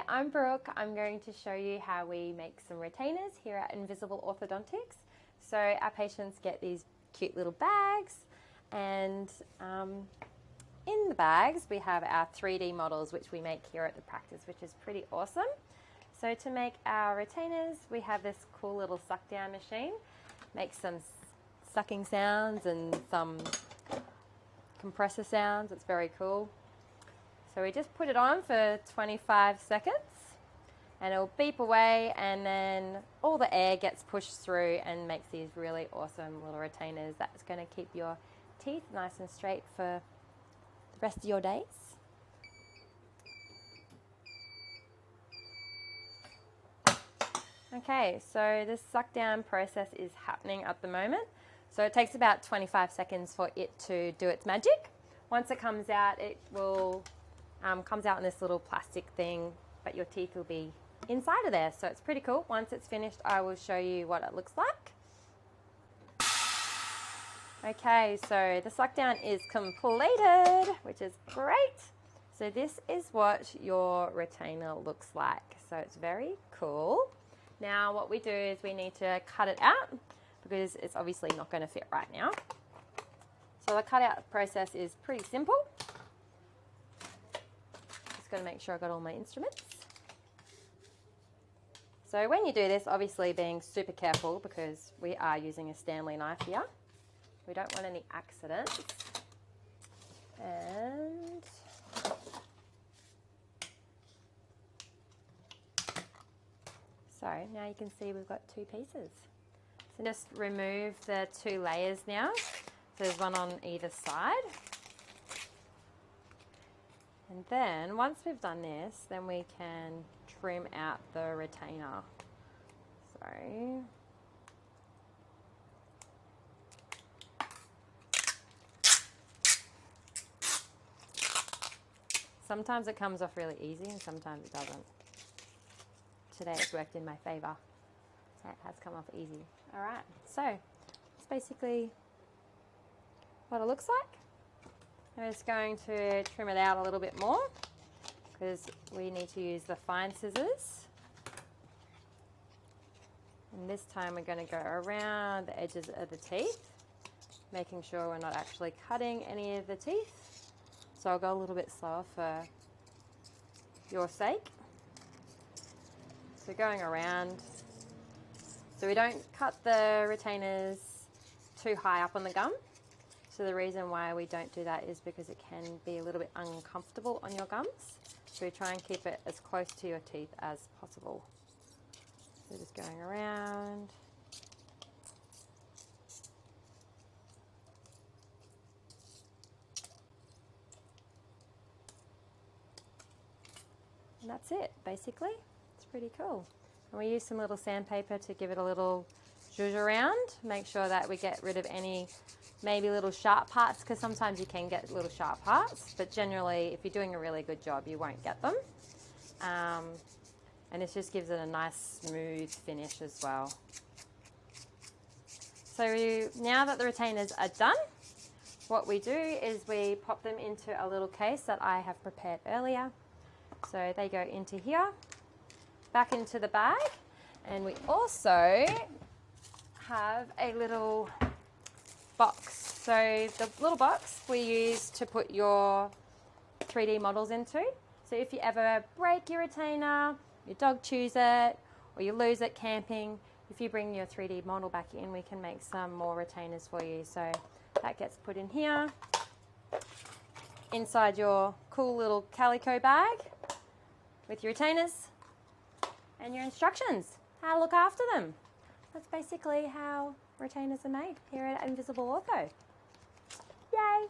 I'm Brooke. I'm going to show you how we make some retainers here at Invisible Orthodontics. So our patients get these cute little bags, and in the bags we have our 3D models which we make here at the practice, which is pretty awesome. So to make our retainers, we have this cool little suck down machine. Makes some sucking sounds and some compressor sounds. It's very cool. So we just put it on for 25 seconds and it'll beep away, and then all the air gets pushed through and makes these really awesome little retainers that's going to keep your teeth nice and straight for the rest of your days. Okay, so this suck down process is happening at the moment. So it takes about 25 seconds for it to do its magic. Once it comes out, it will comes out in this little plastic thing, but your teeth will be inside of there. So it's pretty cool. Once it's finished, I will show you what it looks like. Okay, so the suck down is completed, which is great. So this is what your retainer looks like. So it's very cool. Now what we do is we need to cut it out because it's obviously not going to fit right now. So the cutout process is pretty simple. Just going to make sure I got all my instruments. So when you do this, obviously being super careful because we are using a Stanley knife here. We don't want any accidents. And so now you can see we've got two pieces. So just remove the two layers now. So there's one on either side. And then once we've done this, then we can trim out the retainer. So sometimes it comes off really easy and sometimes it doesn't. Today it's worked in my favor. So it has come off easy. All right, so it's basically what it looks like. I'm just going to trim it out a little bit more because we need to use the fine scissors. And this time we're going to go around the edges of the teeth, making sure we're not actually cutting any of the teeth. So I'll go a little bit slower for your sake. So going around, so we don't cut the retainers too high up on the gum. So the reason why we don't do that is because it can be a little bit uncomfortable on your gums. So we try and keep it as close to your teeth as possible. So just going around. And that's it, basically. It's pretty cool. And we use some little sandpaper to give it a little zhuzh around. Make sure that we get rid of any maybe little sharp parts, because sometimes you can get little sharp parts, but generally if you're doing a really good job you won't get them. And it just gives it a nice smooth finish as well. So now that the retainers are done, what we do is we pop them into a little case that I have prepared earlier. So they go into here, back into the bag, and we also have a little box. So the little box we use to put your 3D models into. So if you ever break your retainer, your dog chews it, or you lose it camping, if you bring your 3D model back in, we can make some more retainers for you. So that gets put in here, inside your cool little calico bag with your retainers and your instructions, how to look after them. That's basically how retainers are made here at Invisible Ortho. Yay!